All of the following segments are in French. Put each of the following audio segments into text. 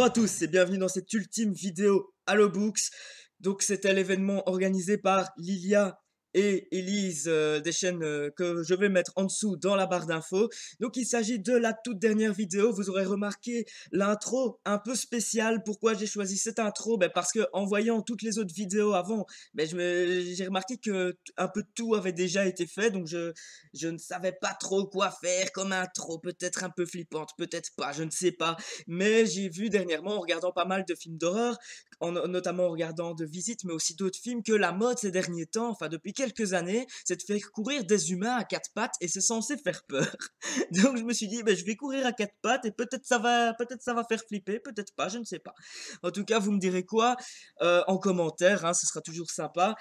Bonjour à tous et bienvenue dans cette ultime vidéo Halo Books. Donc c'était l'événement organisé par Lilia et Elise des chaînes que je vais mettre en dessous dans la barre d'infos. Donc il s'agit de la toute dernière vidéo. Vous aurez remarqué l'intro un peu spéciale. Pourquoi j'ai choisi cette intro? Parce que en voyant toutes les autres vidéos avant, j'ai remarqué que un peu tout avait déjà été fait. Donc je ne savais pas trop quoi faire comme intro. Peut-être un peu flippante, peut-être pas, je ne sais pas. Mais j'ai vu dernièrement, en regardant pas mal de films d'horreur, notamment en regardant de Visite, mais aussi d'autres films, que la mode ces derniers temps, enfin depuis quelques années, c'est de faire courir des humains à quatre pattes et c'est censé faire peur. Donc je me suis dit, je vais courir à quatre pattes et peut-être ça va faire flipper, peut-être pas, je ne sais pas. En tout cas, vous me direz quoi en commentaire, hein, ce sera toujours sympa.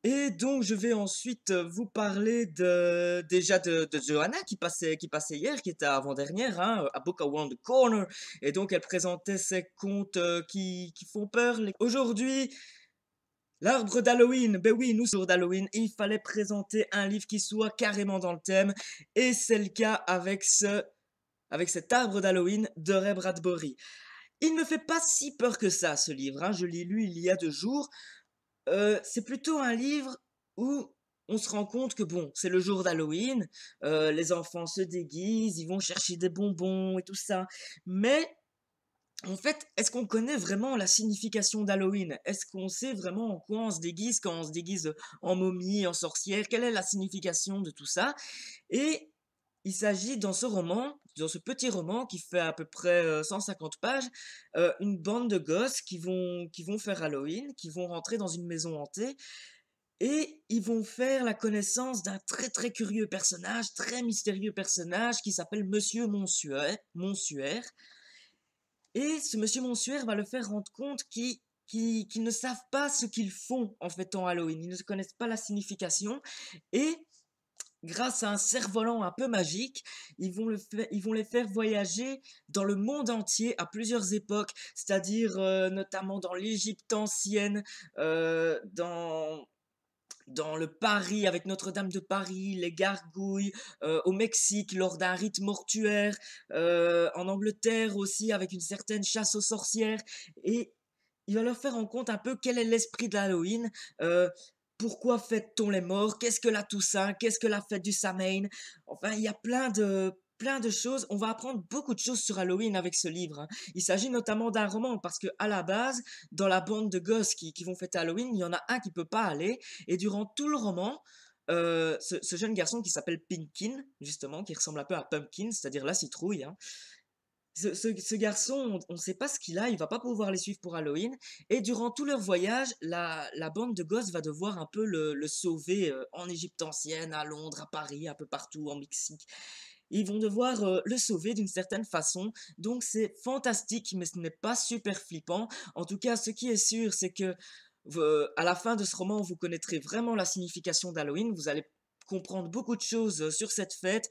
Et donc, je vais ensuite vous parler déjà de Johanna qui passait hier, qui était avant-dernière, hein, à Book Around the Corner. Et donc, elle présentait ses contes qui font peur. Aujourd'hui, l'arbre d'Halloween. Ben oui, nous, sur d'Halloween, il fallait présenter un livre qui soit carrément dans le thème. Et c'est le cas avec cet arbre d'Halloween de Ray Bradbury. Il ne fait pas si peur que ça, ce livre, hein. Je l'ai lu il y a 2 jours. C'est plutôt un livre où on se rend compte que bon, c'est le jour d'Halloween, les enfants se déguisent, ils vont chercher des bonbons et tout ça. Mais en fait, est-ce qu'on connaît vraiment la signification d'Halloween? Est-ce qu'on sait vraiment en quoi on se déguise quand on se déguise en momie, en sorcière? Quelle est la signification de tout ça? Et il s'agit dans ce roman, dans ce petit roman qui fait à peu près 150 pages, une bande de gosses qui vont faire Halloween, qui vont rentrer dans une maison hantée et ils vont faire la connaissance d'un très très curieux personnage, très mystérieux personnage qui s'appelle Monsieur Monsuère. Et ce Monsieur Monsuère va le faire rendre compte qu'ils ne savent pas ce qu'ils font en fêtant Halloween. Ils ne connaissent pas la signification et grâce à un cerf-volant un peu magique, ils vont les faire voyager dans le monde entier à plusieurs époques, c'est-à-dire notamment dans l'Égypte ancienne, dans le Paris avec Notre-Dame de Paris, les gargouilles, au Mexique lors d'un rite mortuaire, en Angleterre aussi avec une certaine chasse aux sorcières. Et il va leur faire en compte un peu quel est l'esprit de l'Halloween, euh, pourquoi fête-t-on les morts, qu'est-ce que la Toussaint, qu'est-ce que la fête du Samhain. Enfin, il y a plein de choses. On va apprendre beaucoup de choses sur Halloween avec ce livre, hein. Il s'agit notamment d'un roman parce que à la base, dans la bande de gosses qui vont fêter Halloween, il y en a un qui peut pas aller et durant tout le roman, ce jeune garçon qui s'appelle Pinkin, justement, qui ressemble un peu à Pumpkin, c'est-à-dire la citrouille, hein, ce garçon, on ne sait pas ce qu'il a, il va pas pouvoir les suivre pour Halloween. Et durant tout leur voyage, la bande de gosses va devoir un peu le sauver en Égypte ancienne, à Londres, à Paris, un peu partout, en Mexique. Ils vont devoir le sauver d'une certaine façon. Donc c'est fantastique, mais ce n'est pas super flippant. En tout cas, ce qui est sûr, c'est que à la fin de ce roman, vous connaîtrez vraiment la signification d'Halloween. Vous allez comprendre beaucoup de choses sur cette fête,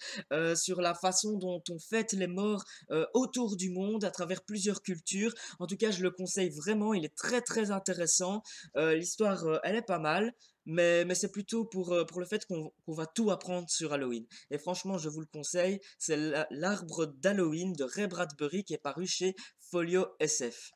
sur la façon dont on fête les morts autour du monde à travers plusieurs cultures. En tout cas, je le conseille vraiment, il est très très intéressant. L'histoire, elle est pas mal, mais c'est plutôt pour le fait qu'on va tout apprendre sur Halloween. Et franchement, je vous le conseille, c'est l'arbre d'Halloween de Ray Bradbury qui est paru chez Folio SF.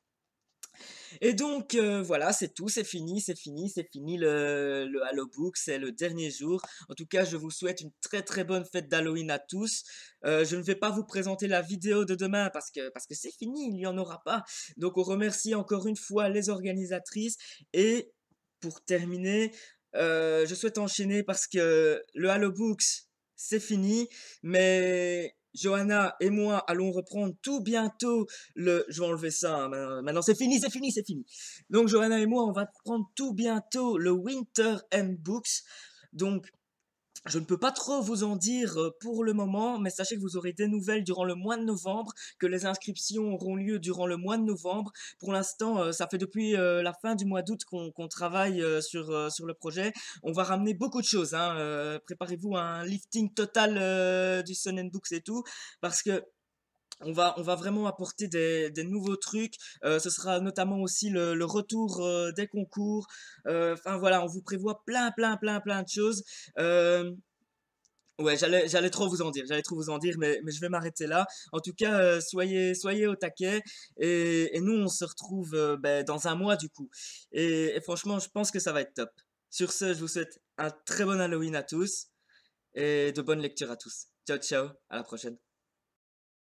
Et donc voilà, c'est tout, c'est fini le Halo Book, c'est le dernier jour. En tout cas, je vous souhaite une très très bonne fête d'Halloween à tous. Je ne vais pas vous présenter la vidéo de demain parce que c'est fini, il n'y en aura pas. Donc on remercie encore une fois les organisatrices. Et pour terminer, je souhaite enchaîner parce que le Halo Books, c'est fini, mais Johanna et moi allons reprendre tout bientôt je vais enlever ça, hein, maintenant c'est fini, c'est fini, c'est fini. Donc Johanna et moi, on va prendre tout bientôt le Winter End Books. Donc je ne peux pas trop vous en dire pour le moment, mais sachez que vous aurez des nouvelles durant le mois de novembre, que les inscriptions auront lieu durant le mois de novembre. Pour l'instant, ça fait depuis la fin du mois d'août qu'on travaille sur le projet. On va ramener beaucoup de choses, hein. Préparez-vous à un lifting total du Sun and Books et tout, parce que on va vraiment apporter des nouveaux trucs. Ce sera notamment aussi le retour des concours. Enfin voilà, on vous prévoit plein de choses. Euh, Ouais, j'allais trop vous en dire, mais je vais m'arrêter là. En tout cas, soyez au taquet et nous, on se retrouve, dans un mois, du coup et franchement, je pense que ça va être top. Sur ce, je vous souhaite un très bon Halloween à tous et de bonnes lectures à tous. Ciao, ciao, à la prochaine.